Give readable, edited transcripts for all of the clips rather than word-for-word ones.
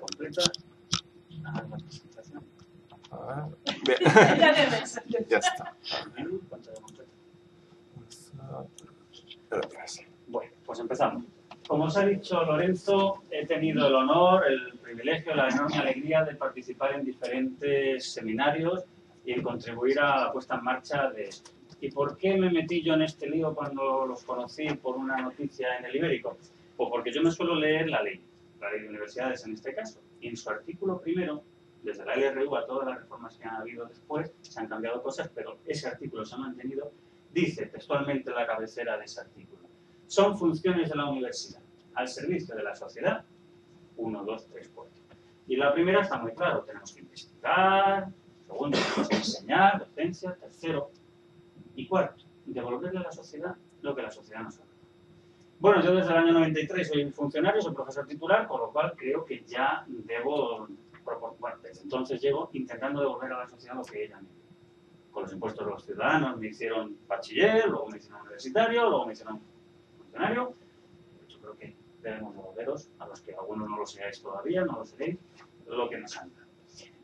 pantalla completa. La presentación. Bien. Ya está. Pantalla completa. Gracias. Bueno, pues empezamos. Como os ha dicho Lorenzo, he tenido el honor, el privilegio, la enorme alegría de participar en diferentes seminarios y en contribuir a la puesta en marcha de esto. ¿Y por qué me metí yo en este lío cuando los conocí por una noticia en el Ibérico? Pues porque yo me suelo leer la ley de universidades en este caso, y en su artículo primero, desde la LRU a todas las reformas que han habido después, se han cambiado cosas, pero ese artículo se ha mantenido, dice textualmente la cabecera de ese artículo: son funciones de la universidad al servicio de la sociedad, 1, 2, 3, 4. Y la primera está muy claro, tenemos que investigar, segundo, tenemos que enseñar, docencia, tercero y cuarto, devolverle a la sociedad lo que la sociedad nos ha dado. Bueno, yo desde el año 93 soy funcionario, soy profesor titular, con lo cual creo que ya debo, bueno, desde entonces llevo intentando devolver a la sociedad lo que ella me dio. Con los impuestos de los ciudadanos me hicieron bachiller, luego me hicieron universitario, luego me hicieron funcionario. Yo creo que debemos devolveros, a los que algunos no lo seáis todavía, no lo seréis, lo que nos han dado.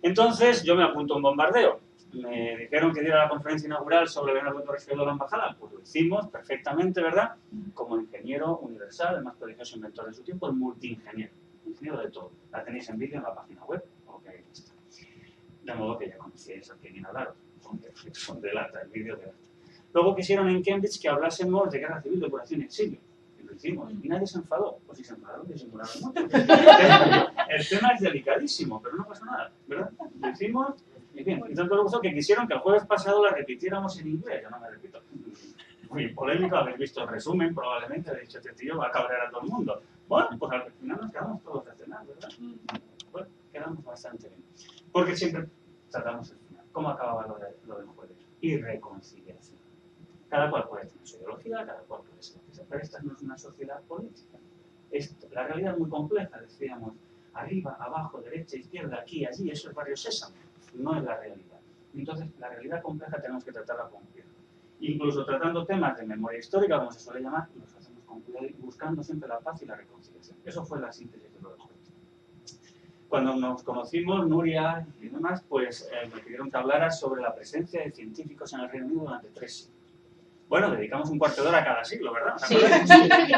Entonces yo me apunto a un bombardeo. Me dijeron que diera la conferencia inaugural sobre Leonardo Torres Fiello de la embajada, pues lo hicimos perfectamente, ¿verdad? Como ingeniero universal, el más prodigioso inventor de su tiempo, el multiingeniero, ingeniero de todo. La tenéis en vídeo en la página web, o que ahí está. De modo que ya conocíais a quién hablaros, son de lata, el vídeo de lata. Luego quisieron en Cambridge que hablásemos de guerra civil, depuración y exilio. Y lo hicimos, y nadie se enfadó. Pues si se enfadaron, disimularon mucho. El tema es delicadísimo, pero no pasa nada, ¿verdad? Lo hicimos. Y bien, y tanto le gustó que quisieron que el jueves pasado la repitiéramos en inglés. Yo no me repito. Muy polémico, habéis visto el resumen, probablemente, he dicho, este tío va a cabrear a todo el mundo. Bueno, pues al final nos quedamos todos a cenar, ¿verdad? Bueno, quedamos bastante bien. Porque siempre tratamos el final. ¿Cómo acababa lo del jueves? Y reconciliación. Cada cual puede tener su ideología, cada cual puede ser lo que sea, pero esta no es una sociedad política. La realidad es muy compleja, decíamos, arriba, abajo, derecha, izquierda, aquí, allí, eso es Barrio Sésamo. No es la realidad. Entonces, la realidad compleja tenemos que tratarla con cuidado. Incluso tratando temas de memoria histórica, como se suele llamar, los hacemos con cuidado y buscando siempre la paz y la reconciliación. Eso fue la síntesis de lo del jueves. Cuando nos conocimos, Nuria y demás, pues me pidieron que hablara sobre la presencia de científicos en el Reino Unido durante 3 siglos. Bueno, dedicamos un cuarto de hora a cada siglo, ¿verdad? Sí,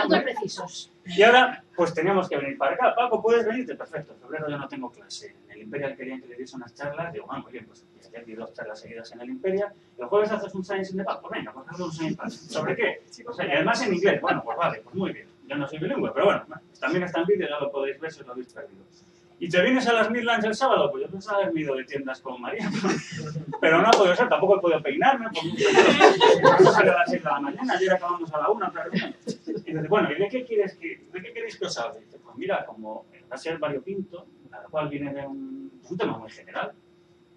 muy precisos. Y ahora, pues teníamos que venir para acá. Paco, ¿puedes venirte? Perfecto, en febrero yo no tengo clase. En el Imperial querían que le diese unas charlas. Digo, muy bien, pues ya di 2 charlas seguidas en el Imperial. Y el jueves haces un Science in the Park. Pues venga, pues hazlo un Science in the Park. ¿Sobre qué? O sea, y además en inglés. Bueno, pues vale, pues muy bien. Yo no soy bilingüe, pero bueno, también está en vídeo, ya lo podéis ver si os lo habéis perdido. ¿Y te vienes a las Midlands el sábado? Pues yo pensaba haberme ido de tiendas con María, pero no ha podido ser, tampoco he podido peinarme, porque no salió a las 6 de la mañana, ayer acabamos a la 1, otra reunión. Y dices, bueno, ¿y de qué queréis que os hable? Dice, pues mira, como va a ser variopinto, cada cual viene de un tema muy general,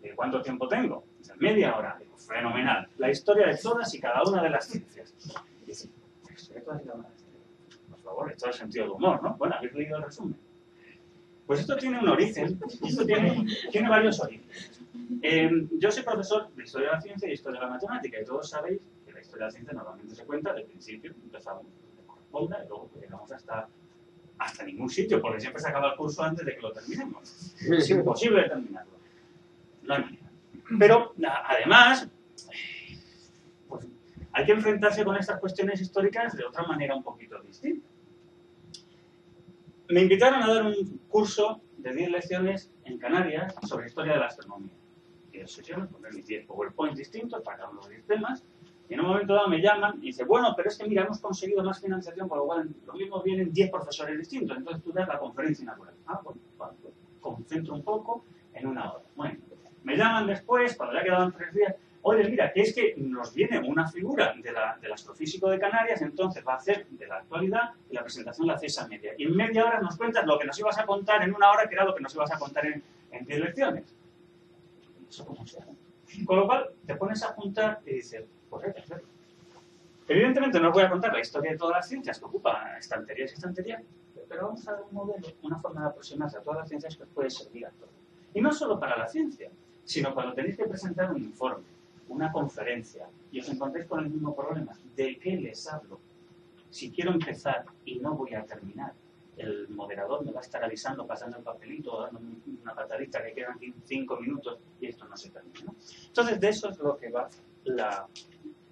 de cuánto tiempo tengo, dice, media hora, digo, fenomenal, la historia de todas y cada una de las ciencias. Y dice, la historia de todas y cada una de las ciencias, por favor, esto es el sentido del humor, ¿no? Bueno, habéis leído el resumen. Pues esto tiene un origen, esto tiene varios orígenes. Yo soy profesor de Historia de la Ciencia y Historia de la Matemática, y todos sabéis que la Historia de la Ciencia normalmente se cuenta del principio, empezamos donde corresponda, y luego pues, llegamos hasta ningún sitio, porque siempre se acaba el curso antes de que lo terminemos. Es imposible terminarlo. No hay manera. Pero, además, pues, hay que enfrentarse con estas cuestiones históricas de otra manera un poquito distinta. Me invitaron a dar un curso de 10 lecciones en Canarias sobre historia de la astronomía. 10 sesiones, poner mis 10 PowerPoint distintos para cada uno de los 10 temas. Y en un momento dado me llaman y dicen, bueno, pero es que mira, hemos conseguido más financiación, por lo cual lo mismo vienen 10 profesores distintos. Entonces tú das la conferencia inaugural. Bueno, pues concentro un poco en 1 hora. Bueno, me llaman después, cuando ya quedaban 3 días. Oye, mira, que es que nos viene una figura del astrofísico de Canarias, entonces va a hacer de la actualidad y la presentación la hacéis a media. Y en media hora nos cuentas lo que nos ibas a contar en 1 hora, que era lo que nos ibas a contar en 10 lecciones. ¿Eso cómo se hace? Con lo cual, te pones a apuntar y dices, pues hay que hacerlo. Evidentemente no os voy a contar la historia de todas las ciencias, que ocupa estanterías y estanterías, pero vamos a dar un modelo, una forma de aproximarse a todas las ciencias que os puede servir a todos. Y no solo para la ciencia, sino cuando tenéis que presentar un informe, una conferencia, y os encontréis con el mismo problema. ¿De qué les hablo? Si quiero empezar y no voy a terminar, el moderador me va a estar avisando, pasando el papelito, dando una patadita que quedan 5 minutos y esto no se termina, ¿no? Entonces, de eso es lo que va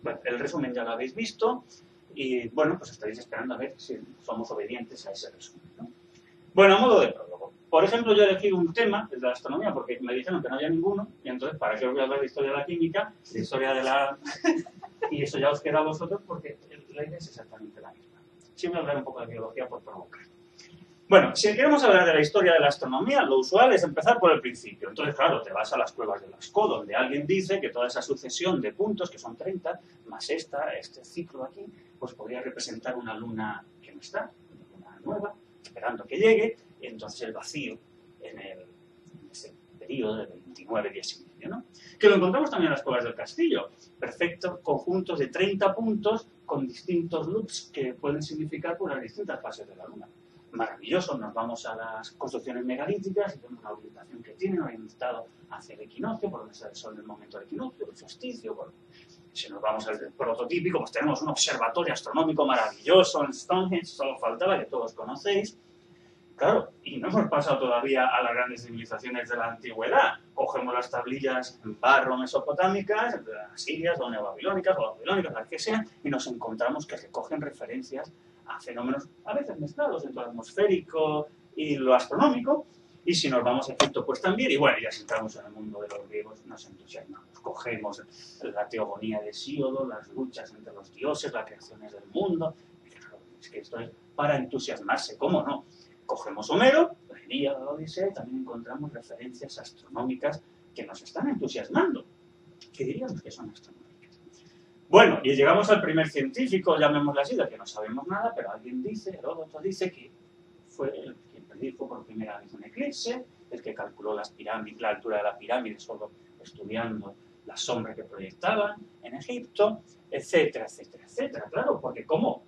bueno, el resumen ya lo habéis visto y, bueno, pues estaréis esperando a ver si somos obedientes a ese resumen, ¿no? Bueno, a modo de prólogo. Por ejemplo, yo he elegido un tema, el de la astronomía, porque me dijeron que no había ninguno, y entonces, ¿para qué os voy a hablar de historia de la química, de historia de la... y eso ya os queda a vosotros porque la idea es exactamente la misma. Sí voy a hablar un poco de biología por provocar. Bueno, si queremos hablar de la historia de la astronomía, lo usual es empezar por el principio. Entonces, claro, te vas a las cuevas de Lascaux, donde alguien dice que toda esa sucesión de puntos, que son 30, más este ciclo aquí, pues podría representar una luna que no está, una luna nueva, esperando que llegue, y entonces el vacío en ese periodo de 29 días y medio, ¿no? Que lo encontramos también en las cuevas del Castillo. Perfectos conjuntos de 30 puntos con distintos loops que pueden significar por las distintas fases de la luna. Maravilloso, nos vamos a las construcciones megalíticas y vemos la orientación que tienen, orientado hacia el equinoccio, por donde está el sol en el momento del equinoccio, el solsticio. Bueno, si nos vamos al prototípico, pues tenemos un observatorio astronómico maravilloso en Stonehenge, solo faltaba, que todos conocéis. Claro, y no hemos pasado todavía a las grandes civilizaciones de la antigüedad. Cogemos las tablillas en barro mesopotámicas, asirias o neobabilónicas o babilónicas, las que sean, y nos encontramos que recogen referencias a fenómenos a veces mezclados entre lo atmosférico y lo astronómico. Y si nos vamos a Egipto, pues también. Y bueno, ya si entramos en el mundo de los griegos, nos entusiasmamos. Cogemos la teogonía de Hesíodo, las luchas entre los dioses, las creaciones del mundo. Es que esto es para entusiasmarse, ¿cómo no? Cogemos Homero, la Ilíada, la Odisea, y también encontramos referencias astronómicas que nos están entusiasmando. ¿Qué diríamos que son astronómicas? Bueno, y llegamos al primer científico, llamémosle así, del que no sabemos nada, pero alguien dice, Heródoto dice que fue el que predijo por primera vez un eclipse, el que calculó las pirámides, la altura de la pirámide solo estudiando la sombra que proyectaban en Egipto, etcétera, etcétera, etcétera. Claro, porque ¿cómo?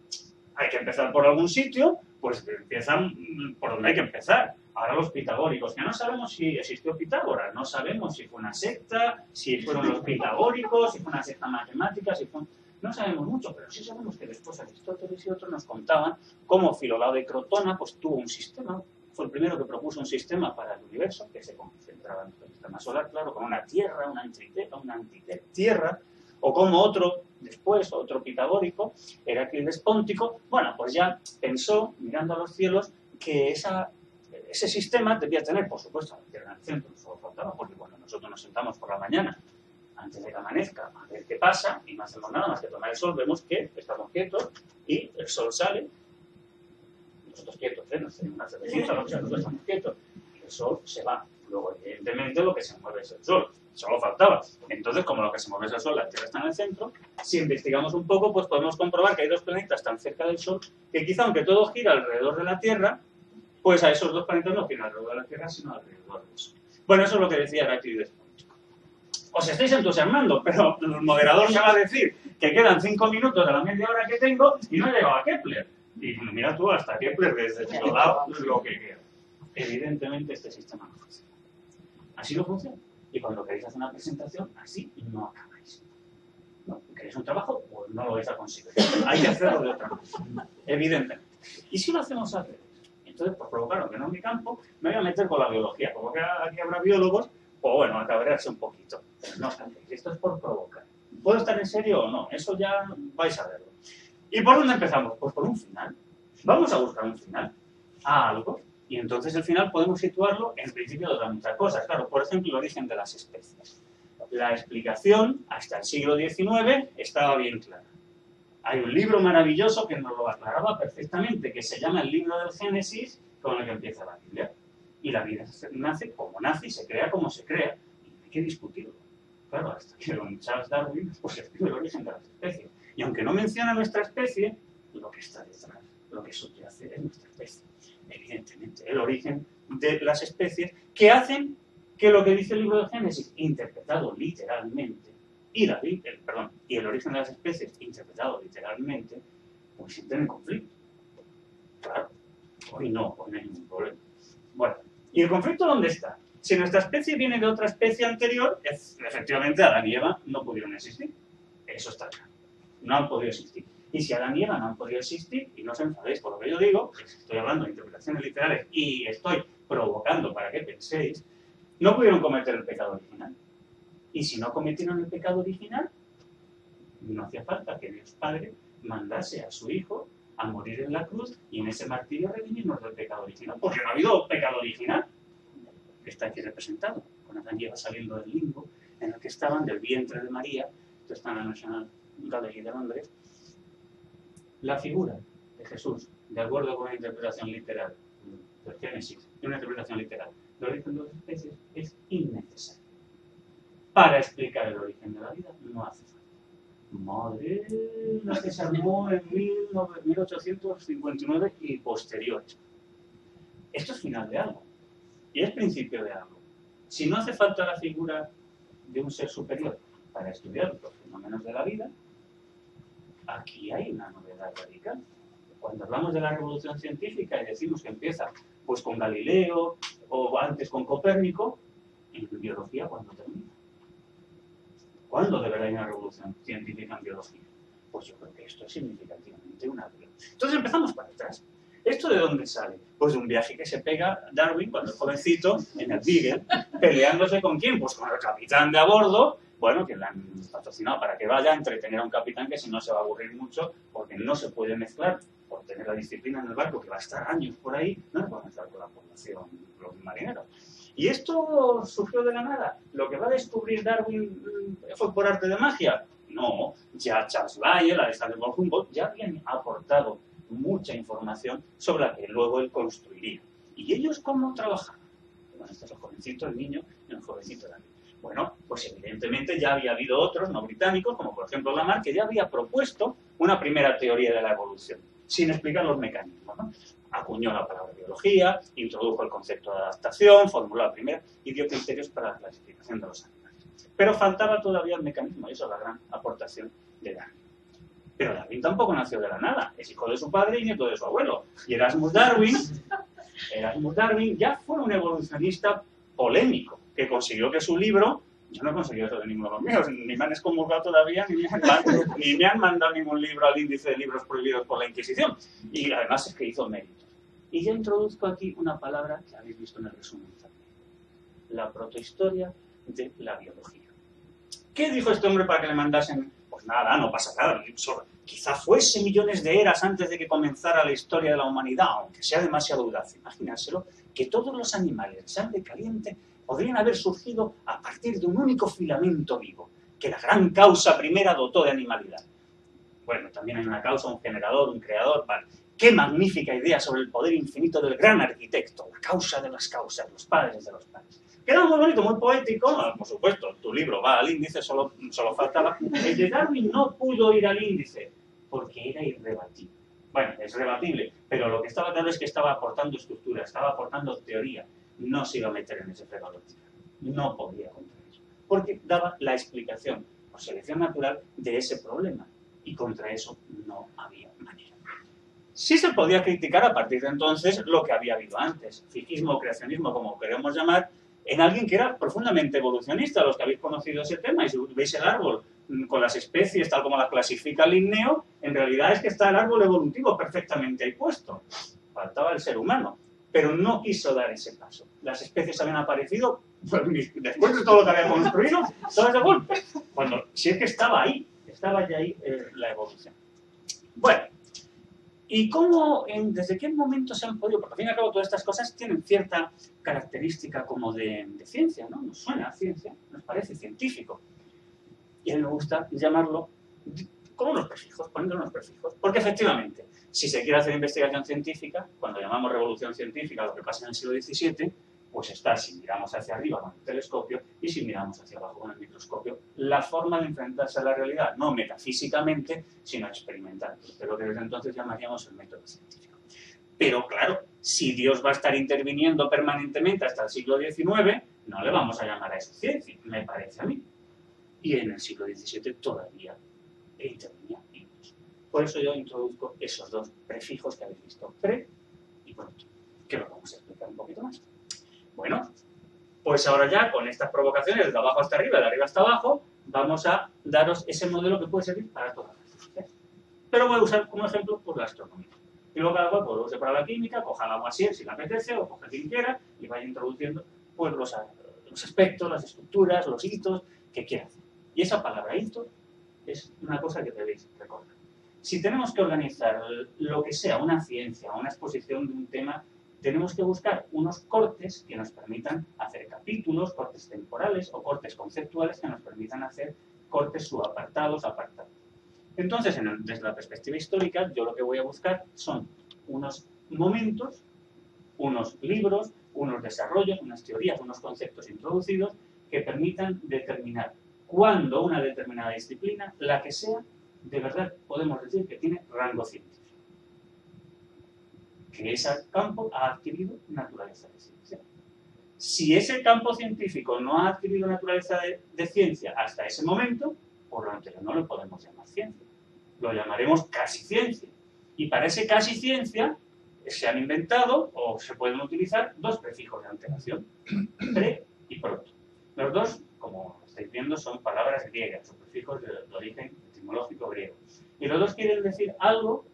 Hay que empezar por algún sitio, pues empiezan por donde hay que empezar. Ahora los pitagóricos, que no sabemos si existió Pitágoras, no sabemos si fue una secta, si fueron los pitagóricos, si fue una secta matemática, si fue... No sabemos mucho, pero sí sabemos que después Aristóteles y otros nos contaban cómo Filolao de Crotona pues, tuvo un sistema, fue el primero que propuso un sistema para el universo, que se concentraba en el sistema solar, claro, con una tierra, una antitierra, o como otro, después, otro pitagórico, Heráclides Póntico, bueno, pues ya pensó, mirando a los cielos, que ese sistema debía tener, por supuesto, la Tierra en el centro, solo faltaba, porque cuando nosotros nos sentamos por la mañana, antes de que amanezca, a ver qué pasa, y no hacemos nada más que tomar el sol, vemos que estamos quietos, y el sol sale, nosotros quietos, nos tenemos una cervecita, nosotros estamos quietos, y el sol se va. Luego, evidentemente, lo que se mueve es el sol. Solo faltaba. Entonces, como lo que se mueve es el Sol, la Tierra está en el centro, si investigamos un poco, pues podemos comprobar que hay dos planetas tan cerca del Sol que quizá, aunque todo gira alrededor de la Tierra, pues a esos dos planetas no giran alrededor de la Tierra, sino alrededor del Sol. Bueno, eso es lo que decía Heráclides Póntico. Os estáis entusiasmando, pero el moderador me va a decir que quedan 5 minutos de la media hora que tengo y no he llegado a Kepler. Y mira tú, hasta Kepler, desde Filolao, lo que queda. Evidentemente, este sistema no funciona. Así no funciona. Y cuando queréis hacer una presentación, así no acabáis. ¿No? ¿Queréis un trabajo? Pues no lo vais a conseguir. Hay que hacerlo de otra manera, evidentemente. ¿Y si lo hacemos al revés? Entonces, por provocar, aunque no es mi campo, me voy a meter con la biología. Como que aquí habrá biólogos, pues bueno, a cabrearse un poquito. Pero no os cantéis, esto es por provocar. ¿Puedo estar en serio o no? Eso ya vais a verlo. ¿Y por dónde empezamos? Pues por un final. Vamos a buscar un final a algo. Y entonces el final podemos situarlo en principio de otras muchas cosas. Claro, por ejemplo, el origen de las especies. La explicación hasta el siglo XIX estaba bien clara. Hay un libro maravilloso que nos lo aclaraba perfectamente, que se llama el libro del Génesis, con el que empieza la Biblia. Y la vida nace como nace y se crea como se crea. Y no hay que discutirlo. Claro, hasta que don Charles Darwin pues, escribe el origen de las especies. Y aunque no menciona nuestra especie, lo que está detrás, lo que subyace es nuestra especie. Evidentemente, el origen de las especies que hacen que lo que dice el libro de Génesis, interpretado literalmente, y el origen de las especies, interpretado literalmente, pues entran en conflicto. Claro, hoy no hay ningún problema. Bueno, ¿y el conflicto dónde está? Si nuestra especie viene de otra especie anterior, efectivamente Adán y Eva no pudieron existir. Eso está claro. No han podido existir. Y si Adán y Eva no han podido existir, y no os enfadéis por lo que yo digo, que estoy hablando de interpretaciones literales y estoy provocando para que penséis, no pudieron cometer el pecado original. Y si no cometieron el pecado original, no hacía falta que Dios Padre mandase a su Hijo a morir en la cruz y en ese martirio redimirnos del pecado original, porque no ha habido pecado original. Está aquí representado, con Adán y Eva saliendo del limbo en el que estaban, del vientre de María. Esto está en la National Gallery de Londres. La figura de Jesús, de acuerdo con una interpretación literal del Génesis y una interpretación literal del origen de las especies, es innecesaria. Para explicar el origen de la vida no hace falta. Madre, la que se armó en 1859 y posteriores. Esto es final de algo y es principio de algo. Si no hace falta la figura de un ser superior para estudiar los fenómenos de la vida, aquí hay una novedad radical. Cuando hablamos de la revolución científica y decimos que empieza pues con Galileo o antes con Copérnico, en biología, ¿cuándo termina? ¿Cuándo de verdad hay una revolución científica en biología? Pues yo creo que esto es significativamente una biología. Entonces empezamos para atrás. ¿Esto de dónde sale? Pues de un viaje que se pega Darwin cuando es jovencito en el Beagle, peleándose ¿con quién? Pues con el capitán de a bordo, bueno, que le han patrocinado para que vaya a entretener a un capitán que si no se va a aburrir mucho, porque no se puede mezclar, por tener la disciplina en el barco, que va a estar años por ahí, no se puede mezclar con la población, los marineros. ¿Y esto surgió de la nada? ¿Lo que va a descubrir Darwin fue por arte de magia? No, ya Charles Lyell, Alexander von Humboldt, ya habían aportado mucha información sobre la que luego él construiría. ¿Y ellos cómo trabajaban? Bueno, este es el jovencito, el niño, y el jovencito Darwin. Bueno, pues evidentemente ya había habido otros, no británicos, como por ejemplo Lamarck, que ya había propuesto una primera teoría de la evolución, sin explicar los mecanismos, ¿no? Acuñó la palabra biología, introdujo el concepto de adaptación, formuló la primera y dio criterios para la clasificación de los animales. Pero faltaba todavía el mecanismo, y eso es la gran aportación de Darwin. Pero Darwin tampoco nació de la nada, es hijo de su padre y nieto de su abuelo. Y Erasmus Darwin ya fue un evolucionista polémico, que consiguió que su libro, yo no he conseguido eso de ninguno de los míos, ni me han excomulgado todavía, ni me han mandado ningún libro al índice de libros prohibidos por la Inquisición. Y además es que hizo méritos. Y ya introduzco aquí una palabra que habéis visto en el resumen también. La protohistoria de la biología. ¿Qué dijo este hombre para que le mandasen? Pues nada, no pasa nada. Quizá fuese millones de eras antes de que comenzara la historia de la humanidad, aunque sea demasiado audaz. Imaginárselo, que todos los animales de sangre caliente podrían haber surgido a partir de un único filamento vivo, que la gran causa primera dotó de animalidad. Bueno, también hay una causa, un generador, un creador, vale. ¡Qué magnífica idea sobre el poder infinito del gran arquitecto! La causa de las causas, los padres de los padres. Queda muy bonito, muy poético, por supuesto, tu libro va al índice, solo faltaba. El de Darwin no pudo ir al índice, porque era irrebatible. Bueno, es rebatible, pero lo que estaba claro es que estaba aportando estructura, estaba aportando teoría. No se iba a meter en ese fregado vertical. No podía contra eso. Porque daba la explicación por selección natural de ese problema. Y contra eso no había manera. Sí se podía criticar a partir de entonces lo que había habido antes. Fiquismo o creacionismo, como queremos llamar, en alguien que era profundamente evolucionista. Los que habéis conocido ese tema, y si veis el árbol con las especies tal como las clasifica Linneo, en realidad es que está el árbol evolutivo perfectamente ahí puesto. Faltaba el ser humano. Pero no quiso dar ese paso. Las especies habían aparecido después de todo lo que había construido, todas de golpe. Cuando, si es que estaba ya ahí la evolución. Bueno, ¿y cómo, desde qué momento se han podido? Porque al fin y al cabo todas estas cosas tienen cierta característica como de ciencia, ¿no? Nos suena a ciencia, nos parece científico. Y a mí me gusta llamarlo como unos prefijos, poniendo unos prefijos. Porque efectivamente, si se quiere hacer investigación científica, cuando llamamos revolución científica lo que pasa en el siglo XVII, pues está, si miramos hacia arriba con el telescopio y si miramos hacia abajo con el microscopio, la forma de enfrentarse a la realidad, no metafísicamente, sino experimentalmente, lo que desde entonces llamaríamos el método científico. Pero claro, si Dios va a estar interviniendo permanentemente hasta el siglo XIX, no le vamos a llamar a eso ciencia, me parece a mí. Y en el siglo XVII todavía intervenía Dios. Por eso yo introduzco esos dos prefijos que habéis visto, pre y proto, que lo vamos a explicar un poquito más. Bueno, pues ahora ya con estas provocaciones de abajo hasta arriba, de arriba hasta abajo, vamos a daros ese modelo que puede servir para todas las ciencias. Pero voy a usar como ejemplo pues, la astronomía. Y luego cada cual pues, lo use para la química, coja la Lavoisier si le apetece, o coja quien quiera, y vaya introduciendo pues, los aspectos, las estructuras, los hitos que quiera hacer. Y esa palabra hito es una cosa que debéis recordar. Si tenemos que organizar lo que sea, una ciencia, una exposición de un tema, tenemos que buscar unos cortes que nos permitan hacer capítulos, cortes temporales o cortes conceptuales que nos permitan hacer cortes subapartados, apartados. Entonces, desde la perspectiva histórica, yo lo que voy a buscar son unos momentos, unos libros, unos desarrollos, unas teorías, unos conceptos introducidos que permitan determinar cuándo una determinada disciplina, la que sea, de verdad podemos decir que tiene rango científico. Que ese campo ha adquirido naturaleza de ciencia. Si ese campo científico no ha adquirido naturaleza de ciencia hasta ese momento, por lo anterior no lo podemos llamar ciencia. Lo llamaremos casi ciencia. Y para ese casi ciencia se han inventado o se pueden utilizar dos prefijos de antelación, pre y proto. Los dos, como estáis viendo, son palabras griegas o prefijos de origen etimológico griego. Y los dos quieren decir algo,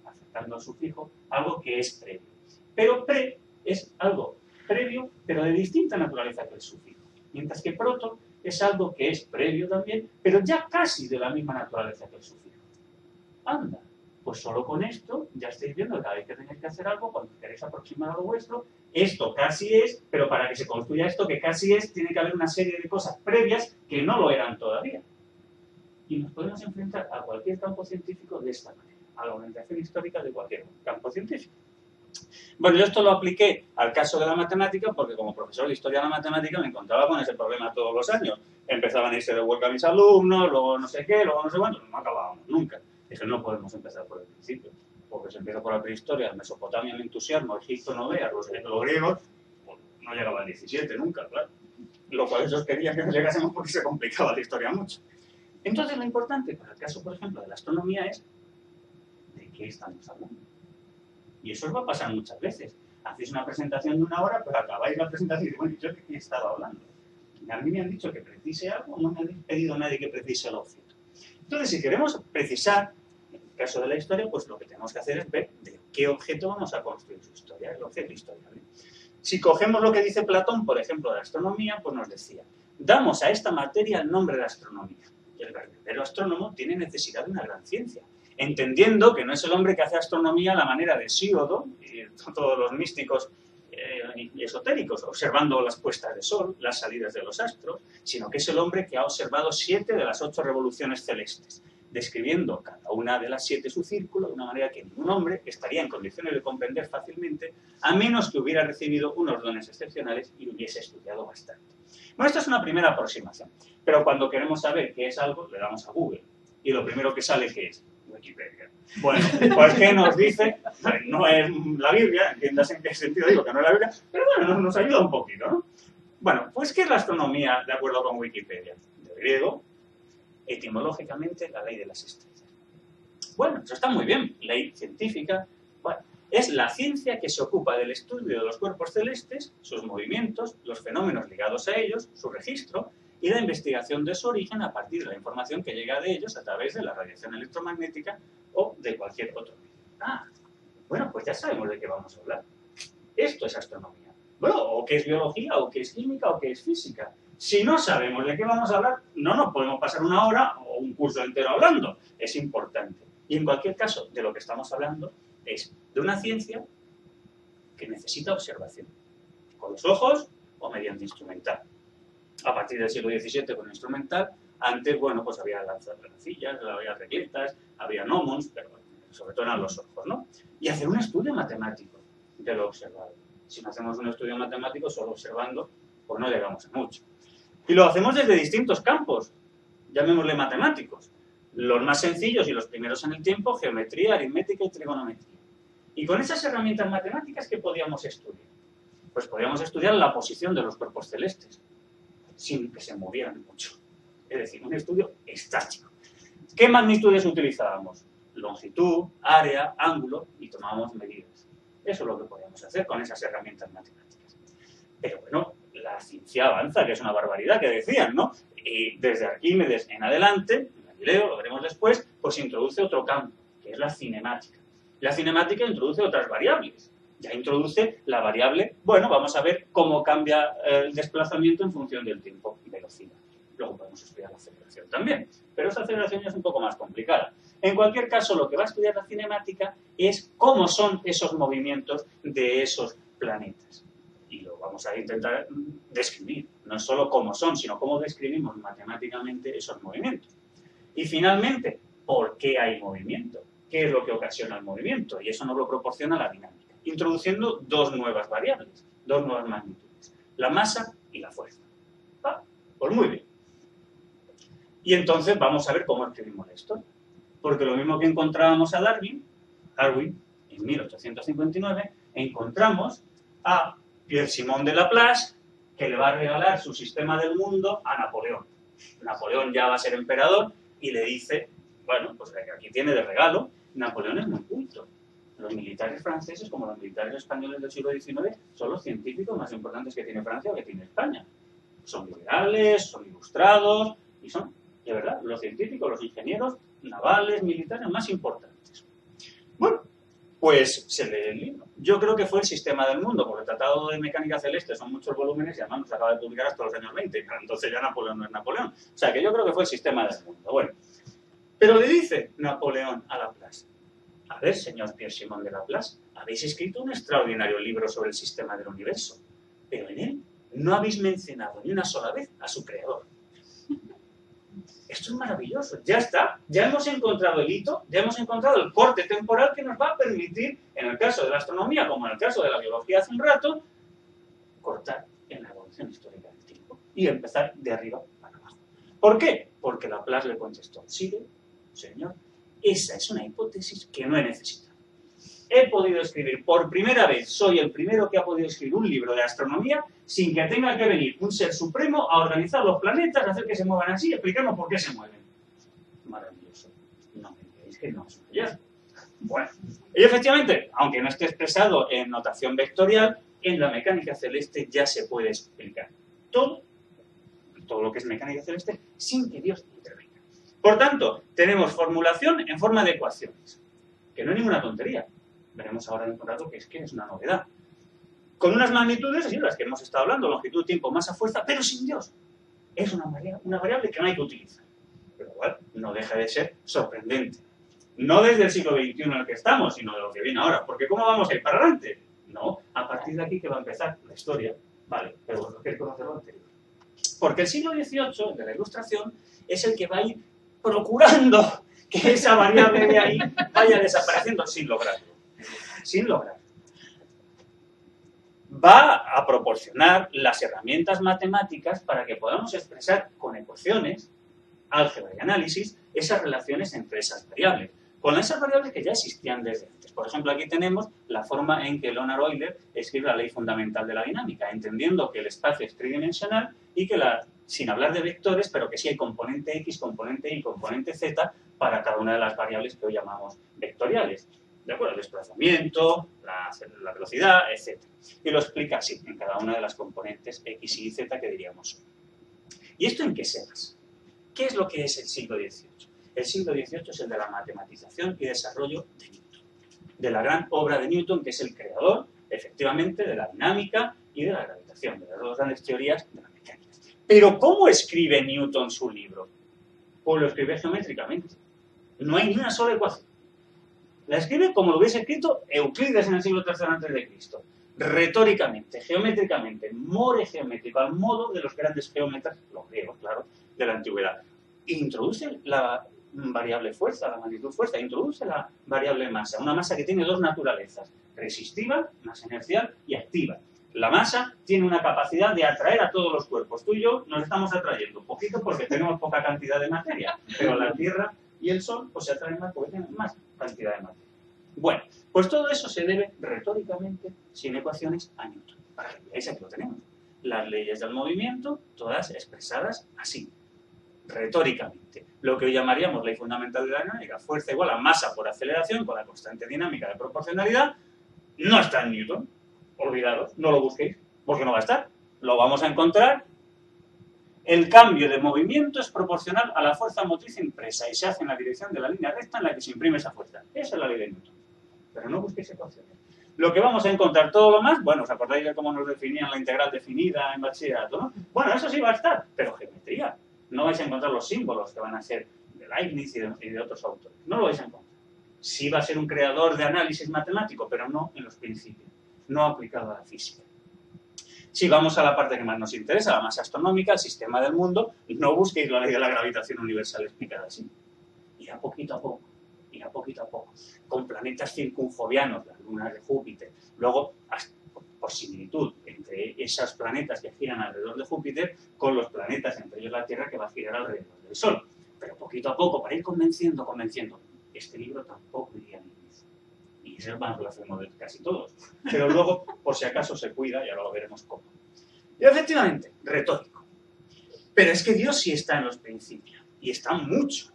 aceptando el sufijo, algo que es previo. Pero pre es algo previo, pero de distinta naturaleza que el sufijo. Mientras que proto es algo que es previo también, pero ya casi de la misma naturaleza que el sufijo. Anda, pues solo con esto ya estáis viendo que cada vez que tenéis que hacer algo, cuando queréis aproximar a lo vuestro, esto casi es, pero para que se construya esto que casi es, tiene que haber una serie de cosas previas que no lo eran todavía. Y nos podemos enfrentar a cualquier campo científico de esta manera, a la orientación histórica de cualquier campo científico. Bueno, yo esto lo apliqué al caso de la matemática porque como profesor de historia de la matemática me encontraba con ese problema todos los años. Empezaban a irse de huelga mis alumnos, luego no sé qué, luego no sé cuánto, no acabábamos nunca. Dije, no podemos empezar por el principio, porque se empieza por la prehistoria, Mesopotamia me entusiasmo, Egipto no veas, los griegos, pues, no llegaba al 17 nunca, claro. Lo cual ellos querían que no llegásemos porque se complicaba la historia mucho. Entonces lo importante para el caso, por ejemplo, de la astronomía es ¿de qué estamos hablando? Y eso os va a pasar muchas veces. Hacéis una presentación de 1 hora, pero acabáis la presentación y dices, bueno, ¿yo de qué estaba hablando? A mí me han dicho que precise algo, no me ha pedido nadie que precise el objeto. Entonces, si queremos precisar, en el caso de la historia, pues lo que tenemos que hacer es ver de qué objeto vamos a construir su historia, el objeto historial. Si cogemos lo que dice Platón, por ejemplo, de la astronomía, pues nos decía, damos a esta materia el nombre de astronomía. Y el verdadero astrónomo tiene necesidad de una gran ciencia, entendiendo que no es el hombre que hace astronomía a la manera de Hesíodo y todos los místicos y esotéricos, observando las puestas de sol, las salidas de los astros, sino que es el hombre que ha observado 7 de las 8 revoluciones celestes, describiendo cada una de las 7 su círculo de una manera que ningún hombre estaría en condiciones de comprender fácilmente, a menos que hubiera recibido unos dones excepcionales y hubiese estudiado bastante. Bueno, esta es una primera aproximación, pero cuando queremos saber qué es algo, le damos a Google, y lo primero que sale, ¿qué es? Wikipedia. Bueno, pues ¿qué nos dice? No es la Biblia, entiendas en qué sentido digo que no es la Biblia, pero bueno, nos ayuda un poquito, ¿no? Bueno, pues ¿qué es la astronomía de acuerdo con Wikipedia? De griego, etimológicamente, la ley de las estrellas. Bueno, eso está muy bien, ley científica. Bueno, es la ciencia que se ocupa del estudio de los cuerpos celestes, sus movimientos, los fenómenos ligados a ellos, su registro, y la investigación de su origen a partir de la información que llega de ellos a través de la radiación electromagnética o de cualquier otro medio. Ah, bueno, pues ya sabemos de qué vamos a hablar. Esto es astronomía. Bueno, o qué es biología, o qué es química, o qué es física. Si no sabemos de qué vamos a hablar, no nos podemos pasar 1 hora o un curso entero hablando. Es importante. Y en cualquier caso, de lo que estamos hablando es de una ciencia que necesita observación. Con los ojos o mediante instrumental. A partir del siglo XVII con instrumental, antes, bueno, pues había lanzacillas, había regletas, había gnomons, pero sobre todo eran los ojos, ¿no? Y hacer un estudio matemático de lo observado. Si no hacemos un estudio matemático solo observando, pues no llegamos a mucho. Y lo hacemos desde distintos campos, llamémosle matemáticos. Los más sencillos y los primeros en el tiempo, geometría, aritmética y trigonometría. Y con esas herramientas matemáticas, ¿qué podíamos estudiar? Pues podíamos estudiar la posición de los cuerpos celestes, sin que se movieran mucho. Es decir, un estudio estático. ¿Qué magnitudes utilizábamos? Longitud, área, ángulo, y tomábamos medidas. Eso es lo que podíamos hacer con esas herramientas matemáticas. Pero bueno, la ciencia avanza, que es una barbaridad, que decían, ¿no? Y desde Arquímedes en adelante, Galileo, lo veremos después, pues se introduce otro campo, que es la cinemática. La cinemática introduce otras variables. Ya introduce la variable, bueno, vamos a ver cómo cambia el desplazamiento en función del tiempo y velocidad. Luego podemos estudiar la aceleración también, pero esa aceleración ya es un poco más complicada. En cualquier caso, lo que va a estudiar la cinemática es cómo son esos movimientos de esos planetas. Y lo vamos a intentar describir. No es solo cómo son, sino cómo describimos matemáticamente esos movimientos. Y finalmente, ¿por qué hay movimiento? ¿Qué es lo que ocasiona el movimiento? Y eso nos lo proporciona la dinámica, introduciendo dos nuevas variables, dos nuevas magnitudes, la masa y la fuerza. ¿Ah? Pues muy bien. Y entonces vamos a ver cómo escribimos esto. Porque lo mismo que encontrábamos a Darwin en 1859, encontramos a Pierre-Simon de Laplace, que le va a regalar su sistema del mundo a Napoleón. Napoleón ya va a ser emperador y le dice, bueno, pues aquí tiene de regalo. Napoleón es muy culto. Los militares franceses, como los militares españoles del siglo XIX, son los científicos más importantes que tiene Francia o que tiene España. Son liberales, son ilustrados y son, de verdad, los científicos, los ingenieros navales, militares más importantes. Bueno, pues se lee el libro. Yo creo que fue el sistema del mundo, porque el Tratado de Mecánica Celeste son muchos volúmenes y además no se acaba de publicar hasta los años 20, entonces ya Napoleón no es Napoleón. O sea, que yo creo que fue el sistema del mundo. Bueno, pero le dice Napoleón a Laplace, a ver, señor Pierre-Simon de Laplace, habéis escrito un extraordinario libro sobre el sistema del universo, pero en él no habéis mencionado ni una sola vez a su creador. Esto es maravilloso, ya está, ya hemos encontrado el hito, ya hemos encontrado el corte temporal que nos va a permitir, en el caso de la astronomía, como en el caso de la biología hace un rato, cortar en la evolución histórica del tiempo y empezar de arriba para abajo. ¿Por qué? Porque Laplace le contestó, sí, señor, esa es una hipótesis que no he necesitado. He podido escribir, por primera vez, soy el primero que ha podido escribir un libro de astronomía sin que tenga que venir un ser supremo a organizar los planetas, hacer que se muevan así y explicarnos por qué se mueven. Maravilloso. No me digáis que no es un hallazgo. Bueno, y efectivamente, aunque no esté expresado en notación vectorial, en la mecánica celeste ya se puede explicar todo lo que es mecánica celeste sin que Dios intervenga. Por tanto, tenemos formulación en forma de ecuaciones, que no es ninguna tontería. Veremos ahora en un rato que es una novedad. Con unas magnitudes, así las que hemos estado hablando, longitud, tiempo, masa, fuerza, pero sin Dios. Es una variable que no hay que utilizar. Pero bueno, no deja de ser sorprendente. No desde el siglo XXI en el que estamos, sino de lo que viene ahora. Porque ¿cómo vamos a ir para adelante? No, a partir de aquí que va a empezar la historia. Vale, pero vosotros queréis conocer lo anterior. Porque el siglo XVIII, de la Ilustración, es el que va a ir procurando que esa variable de ahí vaya desapareciendo sin lograrlo. Sin lograrlo. Va a proporcionar las herramientas matemáticas para que podamos expresar con ecuaciones, álgebra y análisis, esas relaciones entre esas variables, con esas variables que ya existían desde antes. Por ejemplo, aquí tenemos la forma en que Leonhard Euler escribe la ley fundamental de la dinámica, entendiendo que el espacio es tridimensional y que sin hablar de vectores, pero que sí hay componente X, componente Y, componente Z para cada una de las variables que hoy llamamos vectoriales. ¿De acuerdo? El desplazamiento, la velocidad, etc. Y lo explica así, en cada una de las componentes X, Y, Z que diríamos. ¿Y esto en qué se basa? ¿Qué es lo que es el siglo XVIII? El siglo XVIII es el de la matematización y desarrollo de Newton. De la gran obra de Newton, que es el creador, efectivamente, de la dinámica y de la gravitación, de las dos grandes teorías de la mecánica. Pero ¿cómo escribe Newton su libro? Pues lo escribe geométricamente. No hay ni una sola ecuación. La escribe como lo hubiese escrito Euclides en el siglo III a.C. Retóricamente, geométricamente, more geométrico, al modo de los grandes geómetras, los griegos, claro, de la antigüedad. Introduce la variable fuerza, la magnitud fuerza, introduce la variable masa, una masa que tiene dos naturalezas, resistiva, masa inercial, y activa. La masa tiene una capacidad de atraer a todos los cuerpos. Tú y yo nos estamos atrayendo, poquito porque tenemos poca cantidad de materia, pero la Tierra y el Sol pues se atraen más porque tienen más cantidad de materia. Bueno, pues todo eso se debe retóricamente, sin ecuaciones, a Newton. Para que veáis, aquí lo tenemos. Las leyes del movimiento, todas expresadas así, retóricamente. Lo que hoy llamaríamos ley fundamental de la dinámica, fuerza igual a masa por aceleración con la constante dinámica de proporcionalidad, no está en Newton. Olvidaros, no lo busquéis, porque no va a estar. Lo vamos a encontrar El cambio de movimiento es proporcional a la fuerza motriz impresa y se hace en la dirección de la línea recta en la que se imprime esa fuerza. Esa es la ley de Newton. Pero no busquéis ecuaciones. Lo que vamos a encontrar todo lo más, bueno, ¿os acordáis de cómo nos definían la integral definida en bachillerato, no? Bueno, eso sí va a estar, pero geometría. No vais a encontrar los símbolos que van a ser de Leibniz y de otros autores. No lo vais a encontrar. Sí va a ser un creador de análisis matemático, pero no en los principios, no aplicado a la física. Si vamos a la parte que más nos interesa, la masa astronómica, el sistema del mundo, no busquéis la ley de la gravitación universal explicada así. Irá poquito a poco, irá poquito a poco. Con planetas circunjovianos, las lunas de Júpiter. Luego, por similitud entre esos planetas que giran alrededor de Júpiter con los planetas, entre ellos la Tierra, que va a girar alrededor del Sol. Pero poquito a poco, para ir convenciendo. Este libro tampoco iría ni y es el más blasfemo de casi todos. Pero luego, por si acaso, se cuida y ahora lo veremos cómo. Y efectivamente, retórico. Pero es que Dios sí está en los principios, y está mucho.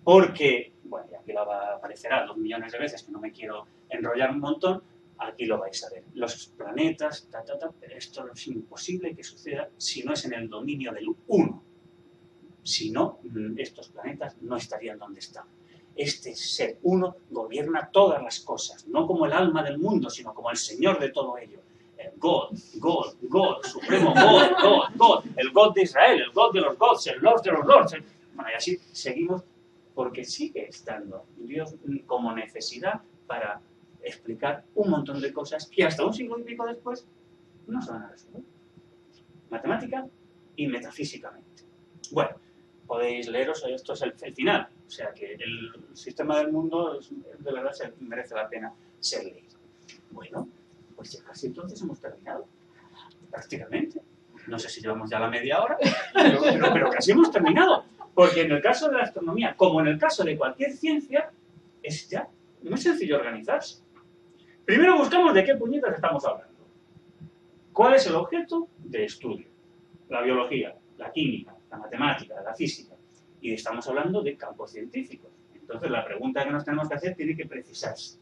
Porque, bueno, y aquí lo aparecerá 2 millones de veces, que no me quiero enrollar un montón, aquí lo vais a ver. Los planetas, pero esto es imposible que suceda si no es en el dominio del uno. Si no, estos planetas no estarían donde están. Este ser uno gobierna todas las cosas, no como el alma del mundo, sino como el Señor de todo ello. El God, supremo God, el God de Israel, el God de los gods, el Lord de los lords. Bueno, y así seguimos, porque sigue estando Dios como necesidad para explicar un montón de cosas que hasta un siglo y pico después no se van a resolver. Matemática y metafísicamente. Bueno, podéis leeros, esto es el final. O sea que el sistema del mundo de verdad merece la pena ser leído. Bueno, pues ya casi entonces hemos terminado. Prácticamente. No sé si llevamos ya la media hora, pero casi hemos terminado. Porque en el caso de la astronomía, como en el caso de cualquier ciencia, es ya muy sencillo organizarse. Primero buscamos de qué puñetas estamos hablando. ¿Cuál es el objeto de estudio? La biología, la química, la matemática, la física. Y estamos hablando de campos científicos. Entonces, la pregunta que nos tenemos que hacer tiene que precisarse.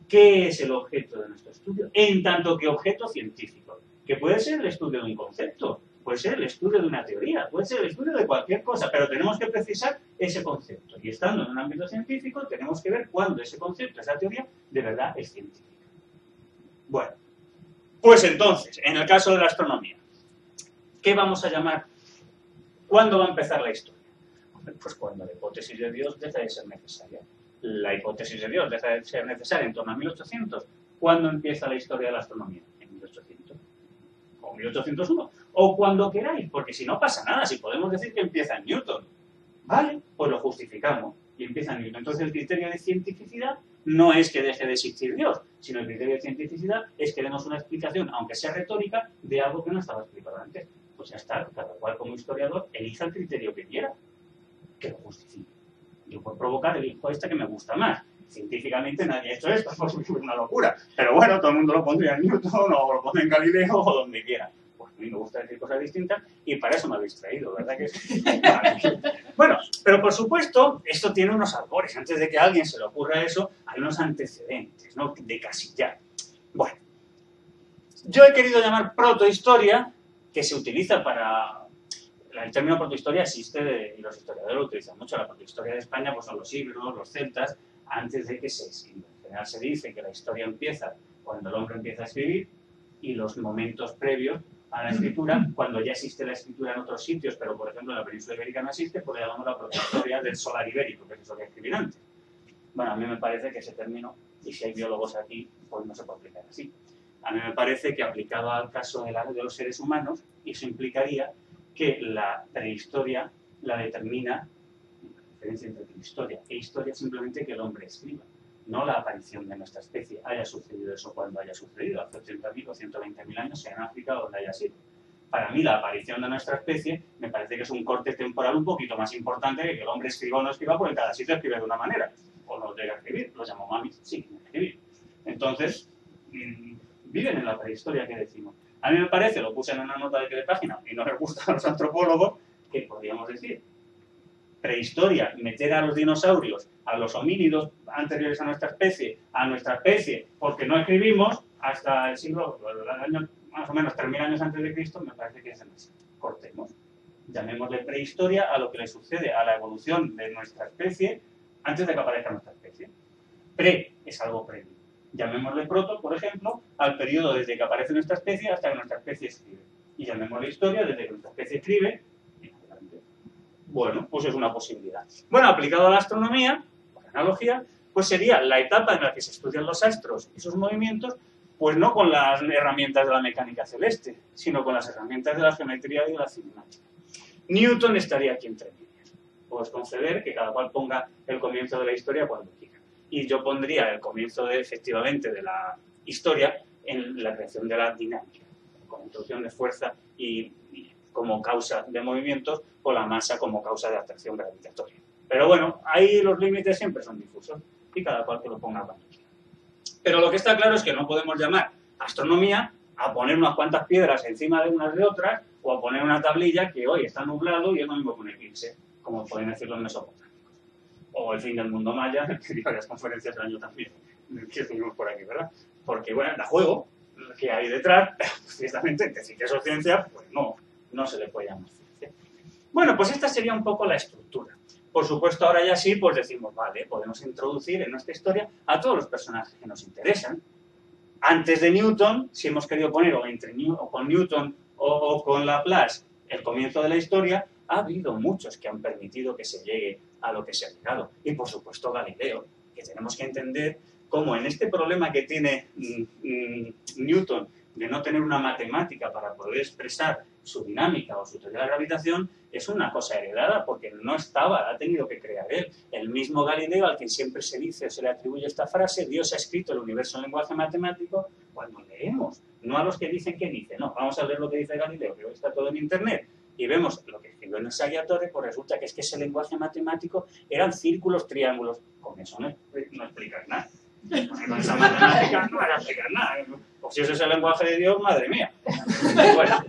¿Qué es el objeto de nuestro estudio? En tanto que objeto científico. Que puede ser el estudio de un concepto, puede ser el estudio de una teoría, puede ser el estudio de cualquier cosa, pero tenemos que precisar ese concepto. Y estando en un ámbito científico, tenemos que ver cuándo ese concepto, esa teoría, de verdad es científica. Bueno, pues entonces, en el caso de la astronomía, ¿qué vamos a llamar? ¿Cuándo va a empezar la historia? Pues cuando la hipótesis de Dios deja de ser necesaria. La hipótesis de Dios deja de ser necesaria en torno a 1800. ¿Cuándo empieza la historia de la astronomía? En 1800. O 1801. O cuando queráis, porque si no pasa nada, si podemos decir que empieza en Newton. Vale, pues lo justificamos. Y empieza en Newton. Entonces el criterio de cientificidad no es que deje de existir Dios, sino el criterio de cientificidad es que demos una explicación, aunque sea retórica, de algo que no estaba explicado antes. Pues ya está, cada cual como historiador elija el criterio que quiera, que lo justifique. Yo por provocar elijo este que me gusta más. Científicamente nadie ha hecho esto, es una locura. Pero bueno, todo el mundo lo pondría en Newton o lo pone en Galileo o donde quiera. Pues a mí me gusta decir cosas distintas y para eso me habéis traído, ¿verdad que sí? Bueno, pero por supuesto, esto tiene unos albores. Antes de que a alguien se le ocurra eso, hay unos antecedentes, ¿no? De casi ya. Bueno, yo he querido llamar protohistoria, que se utiliza para... El término protohistoria existe y los historiadores lo utilizan mucho. La protohistoria de España pues son los íberos, los celtas, antes de que se escriba. En general se dice que la historia empieza cuando el hombre empieza a escribir y los momentos previos a la escritura, cuando ya existe la escritura en otros sitios, pero por ejemplo en la península ibérica no existe, pues le llamamos la protohistoria del solar ibérico, que se solía escribir antes. Bueno, a mí me parece que ese término, y si hay biólogos aquí, pues no se puede aplicar así. A mí me parece que aplicado al caso de los seres humanos, eso implicaría que la prehistoria la determina, la diferencia entre prehistoria e historia, simplemente que el hombre escriba, no la aparición de nuestra especie. Haya sucedido eso cuando haya sucedido, hace 80.000 o 120.000 años, sea en África o donde haya sido. Para mí la aparición de nuestra especie me parece que es un corte temporal un poquito más importante que el hombre escriba o no escriba, porque cada sitio escribe de una manera, o no llega a escribir, los llamo mamis, sí, escribir. Entonces, viven en la prehistoria que decimos. A mí me parece, lo puse en una nota de página y no les gusta a los antropólogos, que podríamos decir prehistoria, meter a los dinosaurios, a los homínidos anteriores a nuestra especie, porque no escribimos hasta el siglo, el año más o menos 3.000 años antes de Cristo, me parece que es demasiado. Cortemos. Llamémosle prehistoria a lo que le sucede a la evolución de nuestra especie antes de que aparezca nuestra especie. Pre es algo previo. Llamémosle proto, por ejemplo, al periodo desde que aparece nuestra especie hasta que nuestra especie escribe. Y llamémosle historia desde que nuestra especie escribe. Bueno, pues es una posibilidad. Bueno, aplicado a la astronomía, por analogía, pues sería la etapa en la que se estudian los astros y sus movimientos, pues no con las herramientas de la mecánica celeste, sino con las herramientas de la geometría y de la cinemática. Newton estaría aquí entre medias. Puedes conceder que cada cual ponga el comienzo de la historia cuando quiera. Y yo pondría el comienzo efectivamente de la historia en la creación de la dinámica, con la introducción de fuerza y como causa de movimientos, o la masa como causa de atracción gravitatoria. Pero bueno, ahí los límites siempre son difusos y cada cual que lo ponga cuando quiera. Pero lo que está claro es que no podemos llamar astronomía a poner unas cuantas piedras encima de unas de otras o a poner una tablilla que hoy está nublado y es lo mismo que un eclipse, como pueden decir los mesopotámicos. O el fin del mundo maya, que dio varias conferencias el año también, que estuvimos por aquí, ¿verdad? Porque, bueno, da juego, que hay detrás, pero precisamente decir que eso es ciencia, pues no se le puede llamar ciencia. Bueno, pues esta sería un poco la estructura. Por supuesto, ahora ya sí, pues decimos, vale, podemos introducir en nuestra historia a todos los personajes que nos interesan. Antes de Newton, si hemos querido poner o con Newton o con Laplace el comienzo de la historia, ha habido muchos que han permitido que se llegue a lo que se ha llegado. Y por supuesto Galileo, que tenemos que entender cómo en este problema que tiene Newton de no tener una matemática para poder expresar su dinámica o su teoría de la gravitación, es una cosa heredada porque no estaba, ha tenido que crear él. El mismo Galileo, al que siempre se dice o se le atribuye esta frase, Dios ha escrito el universo en lenguaje matemático, cuando leemos, no a los que dicen que dice, no, vamos a leer lo que dice Galileo, que hoy está todo en internet, y vemos lo que escribió en el Saggiatore, pues resulta que es que ese lenguaje matemático eran círculos, triángulos, con eso no explicas nada. Con esa matemática no vas a explicar nada. Pues si ese es el lenguaje de Dios, madre mía. Bueno,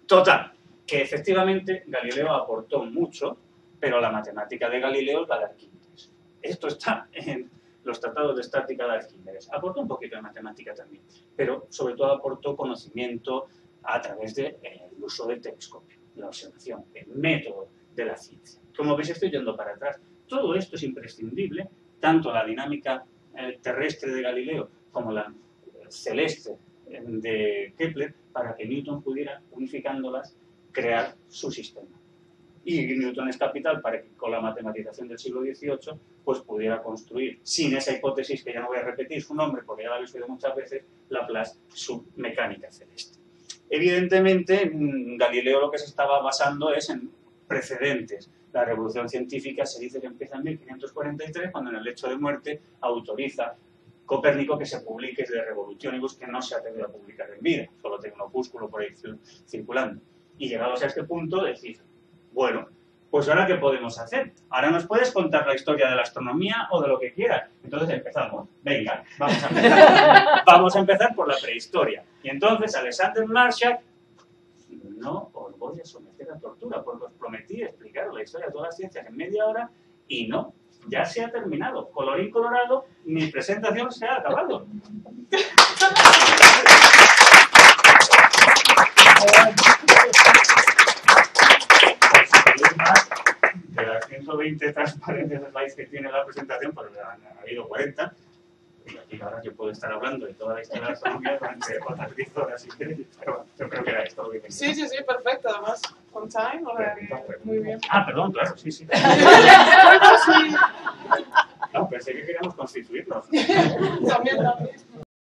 total, que efectivamente Galileo aportó mucho, pero la matemática de Galileo es la de Arquímedes. Esto está en los tratados de estática de Arquímedes. Aportó un poquito de matemática también, pero sobre todo aportó conocimiento a través del uso del telescopio, la observación, el método de la ciencia. Como veis, estoy yendo para atrás. Todo esto es imprescindible, tanto la dinámica terrestre de Galileo como la celeste de Kepler, para que Newton pudiera, unificándolas, crear su sistema. Y Newton es capital para que con la matematización del siglo XVIII pues pudiera construir, sin esa hipótesis que ya no voy a repetir su nombre porque ya la habéis oído muchas veces, Laplace, su mecánica celeste. Evidentemente, Galileo lo que se estaba basando es en precedentes. La revolución científica se dice que empieza en 1543, cuando en el lecho de muerte autoriza Copérnico que se publique De Revolutionibus, que no se ha tenido a publicar en vida, solo tiene un opúsculo por ahí circulando. Y llegados a este punto, decir, bueno, pues ahora ¿qué podemos hacer? Ahora nos puedes contar la historia de la astronomía o de lo que quieras. Entonces empezamos. Venga, vamos a empezar. Vamos a empezar por la prehistoria. Y entonces Alexander Marshak, no os voy a someter a tortura, porque os prometí explicaros la historia de todas las ciencias en media hora y no, ya se ha terminado. Colorín colorado, mi presentación se ha acabado. De las 120 transparentes slides que tiene la presentación, pues han habido 40. Y aquí ahora yo puedo estar hablando de toda la historia de la astronomía durante 10 horas, si queréis. Pero bueno, yo creo que era esto lo que tenía. Sí, perfecto. Además, on time, o sea que muy bien. Ah, perdón, claro, sí. No, pensé que queríamos constituirnos. También.